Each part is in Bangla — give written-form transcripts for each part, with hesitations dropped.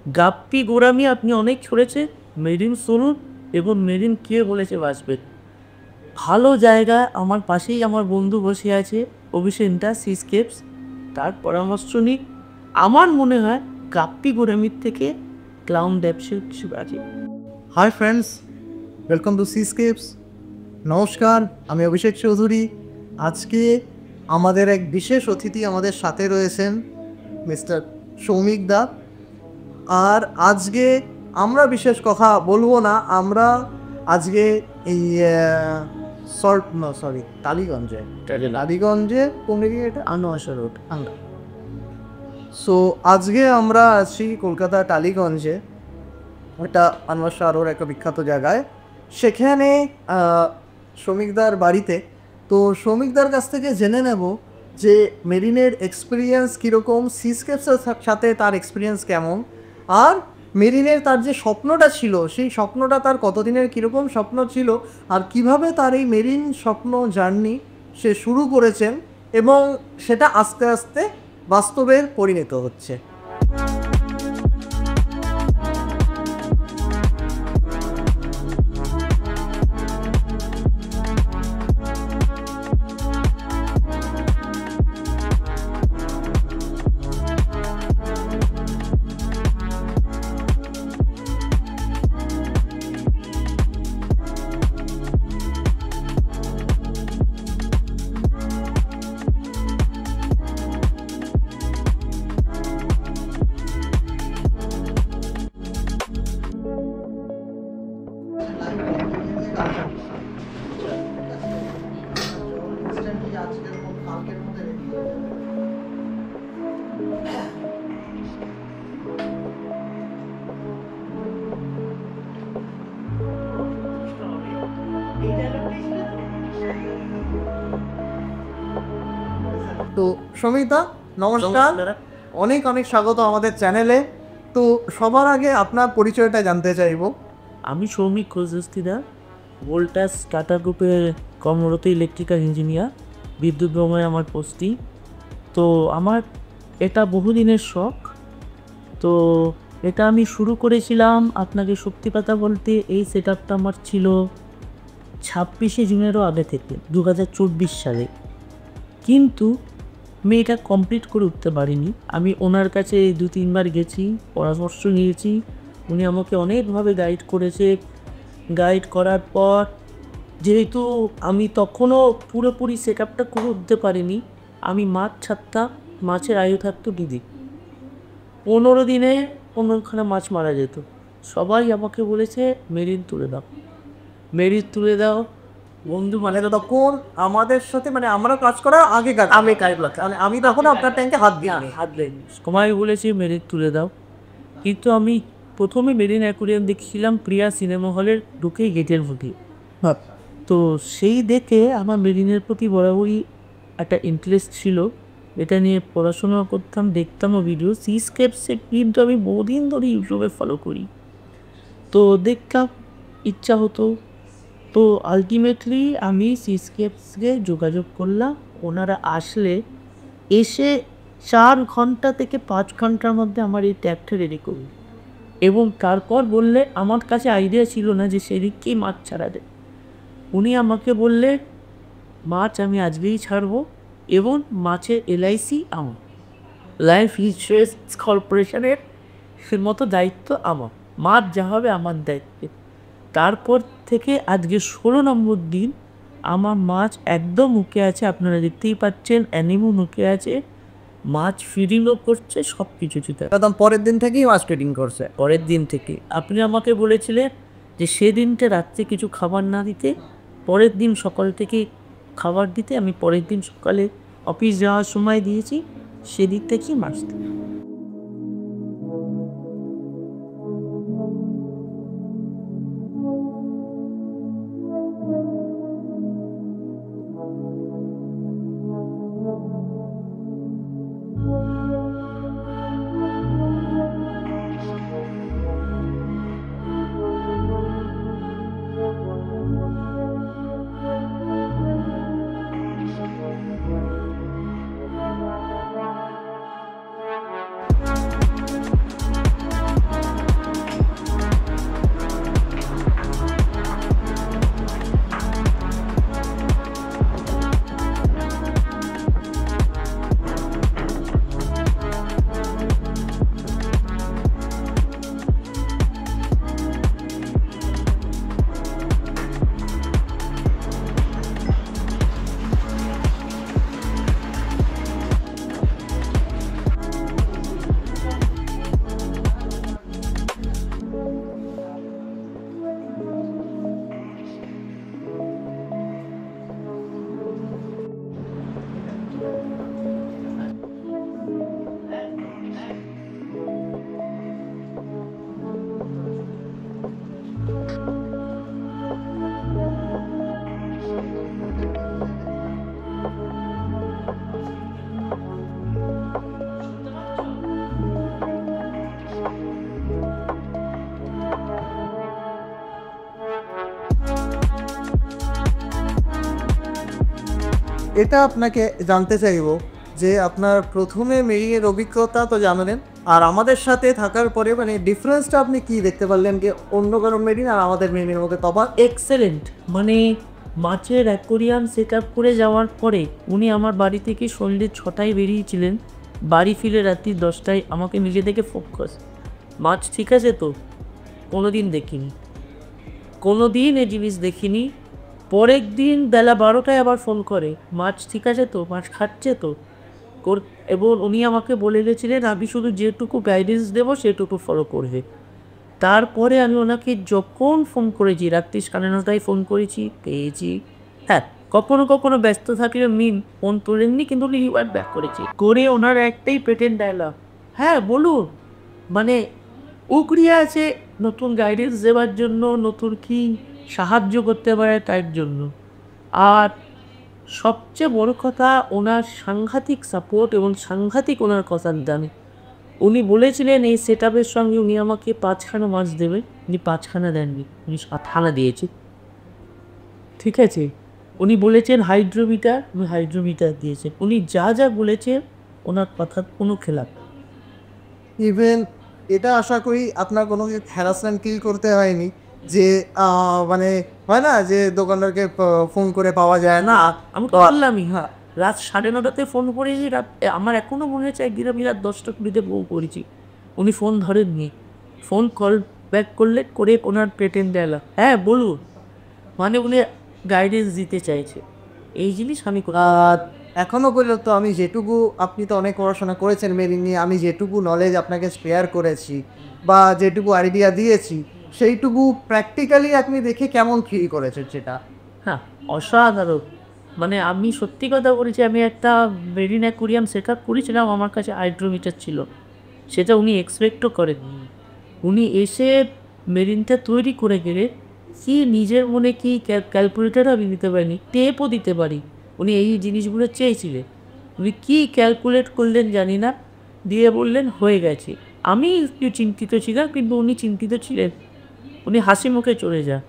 গাপ্পি গোঁড়ামি আপনি অনেক ছড়েছেন, মেরিন শুনুন এবং মেরিন কে বলেছে বাঁচবেন। ভালো জায়গায় আমার পাশেই আমার বন্ধু বসে আছে অভিষেকটা সিস্কেপস, তার পরামর্শ নিই। আমার মনে হয় গাপ্পি গোঁড়ামির থেকে ক্লাউন ব্যবসা কিছু আছে। Hi friends, welcome to Seascapes. নমস্কার, আমি অভিষেক চৌধুরী। আজকে আমাদের এক বিশেষ অতিথি আমাদের সাথে রয়েছেন, মিস্টার সৌমিক দা। আর আজকে আমরা বিশেষ কথা বলবো না, আমরা আজকে এই টালিগঞ্জে কোন দিকে এটা আনোয়াশা রোড সো আজকে আমরা আছি কলকাতা টালিগঞ্জে, ওটা আনোয়ার শাহ রোড একটা বিখ্যাত জায়গায়। সেখানে শ্রমিকদার বাড়িতে। তো শ্রমিকদার কাছ থেকে জেনে নেব যে মেরিনের এক্সপিরিয়েন্স কীরকম, সিস্কেপসের সাথে তার এক্সপিরিয়েন্স কেমন, আর মেরিনের তার যে স্বপ্নটা ছিল সেই স্বপ্নটা তার কতদিনের কীরকম স্বপ্ন ছিল, আর কিভাবে তার এই মেরিন স্বপ্ন জার্নি সে শুরু করেছেন এবং সেটা আস্তে আস্তে বাস্তবে পরিণত হচ্ছে। তো সমিতা, নমস্কার, অনেক অনেক স্বাগত আমাদের চ্যানেলে। তো সবার আগে আপনার পরিচয়টা জানতে চাইব। আমি সৌমিক ঘোষদা, ভোল্টাস টাটা গ্রুপের কর্মরত ইলেকট্রিক্যাল ইঞ্জিনিয়ার, বিদ্যুৎ ভ্রমণে আমার পোস্টিং। তো আমার এটা বহুদিনের শখ। তো এটা আমি শুরু করেছিলাম, আপনাকে সত্যি কথা বলতে এই সেট আপটা আমার ছিল 26শে জুনেরও আগে থেকে, 2024 সালে। কিন্তু আমি এটা কমপ্লিট করে উঠতে পারিনি। আমি ওনার কাছে 2-3বার গেছি, পরামর্শ নিয়েছি, উনি আমাকে অনেকভাবে গাইড করেছে। গাইড করার পর যেহেতু আমি তখনও পুরোপুরি সেট আপটা করে উঠতে পারিনি, আমি মাছ ছাড়তাম, মাছের আয়ু থাকতো দিদি 15 দিনে 15খানা মাছ মারা যেত। সবাই আমাকে বলেছে মেরিন তুলে দাও, মেরিন তুলে দাও। বন্ধু মানে তো তখন আমাদের সাথে, মানে আমরা কাজ করার আগে আমি তখন আপনার ট্যাঙ্কে হাত দিই হাত দেয়নি, সময় বলেছি মেরিন তুলে দাও। কিন্তু আমি প্রথমে মেরিন অ্যাকুরিয়াম দেখছিলাম প্রিয়া সিনেমা হলের ঢুকেই গেটের মুখে। তো সেই দেখে আমার মেরিনের প্রতি বরাবরই একটা ইন্টারেস্ট ছিল, এটা নিয়ে পড়াশোনা করতাম, দেখতামও ভিডিও। সিস্কেপসে কিন্তু আমি বহুদিন ধরে ইউটিউবে ফলো করি, তো দেখতাম, ইচ্ছা হতো। তো আলটিমেটলি আমি সিস্কেপসকে যোগাযোগ করলাম। ওনারা আসলে এসে 4 ঘন্টা থেকে 5 ঘন্টার মধ্যে আমার এই ট্যাপটা রেডি করবে এবং তারপর বললে, আমার কাছে আইডিয়া ছিল না যে সেদিকেই মাছ ছাড়া দেয়। উনি আমাকে বললে মাছ আমি আজকেই ছাড়বো এবং মাছের LIC আমার, লাইফ ইন্স্যুরেন্স কর্পোরেশনের মতো দায়িত্ব আমার, মাছ যা হবে আমার দায়িত্বে। তারপর থেকে আজকে 16 নম্বর দিন আমার মাছ একদম মুখে আছে, আপনারা দেখতেই পাচ্ছেন, অ্যানিমো মুখে আছে, মাছ ফিডিংও করছে, সব কিছু একদম পরের দিন থেকেই মাছ ট্রেডিং করছে। পরের দিন থেকে আপনি আমাকে বলেছিলেন যে সেদিনটা রাত্রে কিছু খাবার না দিতে, পরের দিন সকাল থেকে খাবার দিতে। আমি পরের দিন সকালে অফিস যাওয়ার সময় দিয়েছি, সেদিক থেকেই মাছ দিই। এটা আপনাকে জানতে চাইবো যে আপনার প্রথমে মেরিনের অভিজ্ঞতা তো জানালেন, আর আমাদের সাথে থাকার পরে মানে ডিফারেন্সটা আপনি কি দেখতে পারলেন যে অন্য কারো মেরিন আর আমাদের মেরিনের মধ্যে তফাৎ? এক্সেলেন্ট, মানে মাছের অ্যাকোরিয়াম সেট আপ করে যাওয়ার পরে উনি আমার বাড়ি থেকে সন্ধ্যে 6টায় বেরিয়েছিলেন, বাড়ি ফিরে রাত্রি 10টায় আমাকে নিজে থেকে ফোকাস, মাছ ঠিক আছে তো? কোনো দিন দেখিনি, কোনো দিন এই জিনিস দেখিনি। পরের দিন বেলা 12টায় আবার ফোন করে, মাছ ঠিক আছে তো, মাছ খাচ্ছে তো? এবং উনি আমাকে বলে গেছিলেন আমি শুধু যেটুকু গাইডেন্স দেবো সেটুকু ফলো করবে। তারপরে আমি ওনাকে যখন ফোন করেছি, রাত্রি 9:30টায় ফোন করেছি, পেয়েছি। হ্যাঁ, কখনো কখনো ব্যস্ত থাকলে মিন ফোন তোলেননি, কিন্তু উনি রিওয়ার্ড ব্যাক করেছি করে। ওনার একটাই পেটেন্ট ডায়লগ, হ্যাঁ বলুন, মানে উকরিয়া আছে নতুন গাইডেন্স দেওয়ার জন্য, নতুন কি সাহায্য করতে পারে তার জন্য। আর সবচেয়ে বড় কথা, ওনার সাংঘাতিক সাপোর্ট এবং সাংঘাতিক ওনার কথার দাম। উনি বলেছিলেন এই সেট আপের সঙ্গে উনি আমাকে 5খানা মাছ দেবেন, উনি 5খানা দেননি, উনি 7খানা দিয়েছে। ঠিক আছে, উনি বলেছেন হাইড্রোমিটার, উনি হাইড্রোমিটার দিয়েছেন। উনি যা যা বলেছেন ওনার কথার কোনো খেলাপ। ইভেন এটা আশা করি আপনার কোনো হ্যারাসমেন্ট ফিল করতে হয়নি যে মানে হয় না যে দোকানদারকে ফোন করে পাওয়া যায় না। আমি তো বললামই, হ্যাঁ, রাত 9:30তে ফোন করেছি, আমার এখনও মনে হচ্ছে একদিন আমি রাত 10টা-20তে বউ করেছি, উনি ফোন ধরেননি। ফোন কল ব্যাক করলে করে ওনার পেটেন্ট ডায়লগ, হ্যাঁ বলুন, মানে উনি গাইডেন্স দিতে চাইছে। এই জিনিস আমি আর এখনও পর্যন্ত আমি যেটুকু, আপনি তো অনেক পড়াশোনা করেছেন মেরিন নিয়ে, আমি যেটুকু নলেজ আপনাকে শেয়ার করেছি বা যেটুকু আইডিয়া দিয়েছি সেইটুকু প্র্যাকটিক্যালি আপনি দেখে কেমন ফিল করেছেন সেটা? হ্যাঁ, অসাধারণ। মানে আমি সত্যি কথা বলেছি, আমি একটা মেরিন অ্যাকোরিয়াম সেট আপ করেছিলাম, আমার কাছে হাইড্রোমিটার ছিল, সেটা উনি এক্সপেক্টও করেননি। উনি এসে মেরিনটা তৈরি করে গেলে কি নিজের মনে কি ক্যালকুলেটারও আমি দিতে পারিনি, টেপও দিতে পারি, উনি এই জিনিসগুলো চেয়েছিলেন। উনি কী ক্যালকুলেট করলেন জানি না, দিয়ে বললেন হয়ে গেছে। আমি একটু চিন্তিত ছিলাম, কিন্তু উনি চিন্তিত ছিলেন, উনি হাসি মুখে চলে যান।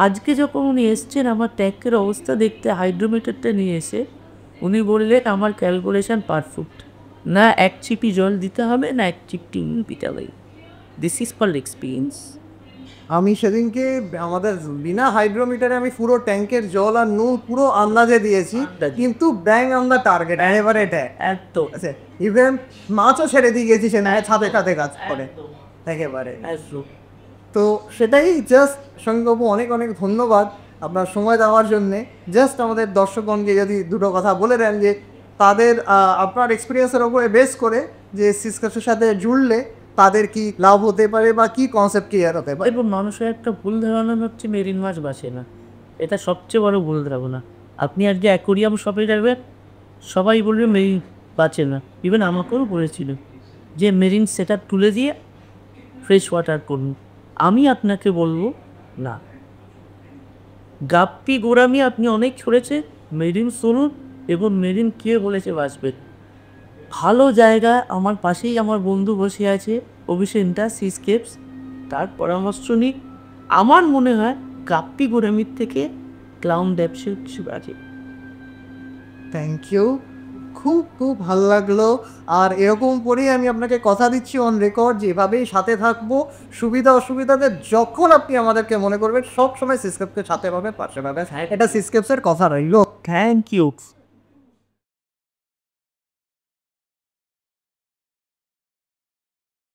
আজকে যখন উনি এসছেন আমার ট্যাঙ্কের অবস্থা দেখতে, হাইড্রোমিটারটা নিয়ে এসে উনি বললেন আমার ক্যালকুলেশন পারফেক্ট, না 1 ছিপি জল দিতে হবে, না 1 চিমটি দিতে হবে। This is for experience. আমি সেদিনকে আমাদের বিনা হাইড্রোমিটারে আমি পুরো ট্যাঙ্কের জল আর নুন পুরো আন্দাজে দিয়েছি, কিন্তু ব্যাং অন দ্য টার্গেট এবারে এটা একদম আছে। ইভেন মাছও ছেড়ে দিয়ে গেছি সে নেয় ছাদে ছাদে কাজ করে একেবারে। একদম। তো সেটাই জাস্ট সঙ্গীবাবু, অনেক অনেক ধন্যবাদ আপনার সময় দেওয়ার জন্যে। জাস্ট আমাদের দর্শকগণকে যদি দুটো কথা বলে দেন যে তাদের আপনার এক্সপিরিয়েন্সের ওপরে বেস করে যে সিসকাসের সাথে জুড়লে তাদের কি লাভ হতে পারে বা কি কনসেপ্ট ক্লিয়ার হতে পারে। এবং মানুষের একটা ভুল ধারণা হচ্ছে মেরিন মাছ বাসে না, এটা সবচেয়ে বড় ভুল ধারণা। আপনি আজকে অ্যাকোরিয়াম শপে যাবেন, সবাই বলবে মেরিন বাঁচে না। ইভেন আমাকেও বলেছিল যে মেরিন সেট আপ তুলে দিয়ে ফ্রেশ ওয়াটার করুন। আমি আপনাকে বলবো না, গাপ্পি গোরামি আপনি অনেক ছড়েছে, মেরিন শুনুন এবং মেরিন কে বলেছে বাঁচবে। ভালো জায়গা, আমার পাশেই আমার বন্ধু বসে আছে অভিষেকটা সিস্কেপস, তার পরামর্শ নিই। আমার মনে হয় গাপ্পি গোরামির থেকে ক্লাউন ব্যবসা কিছু আছে। থ্যাংক ইউ, খুব খুব ভালো লাগলো। আর এরকম করেই আমি আপনাকে কথা দিচ্ছি অন রেকর্ড, যেভাবেই সাথে থাকবো, সুবিধা অসুবিধাতে যখন আপনি আমাদেরকে মনে করবেন সব সময় সিসকেপকে সাথে পাবে, পাশে পাবে। এটা সিসকেপসের কথা রইল। Thank you.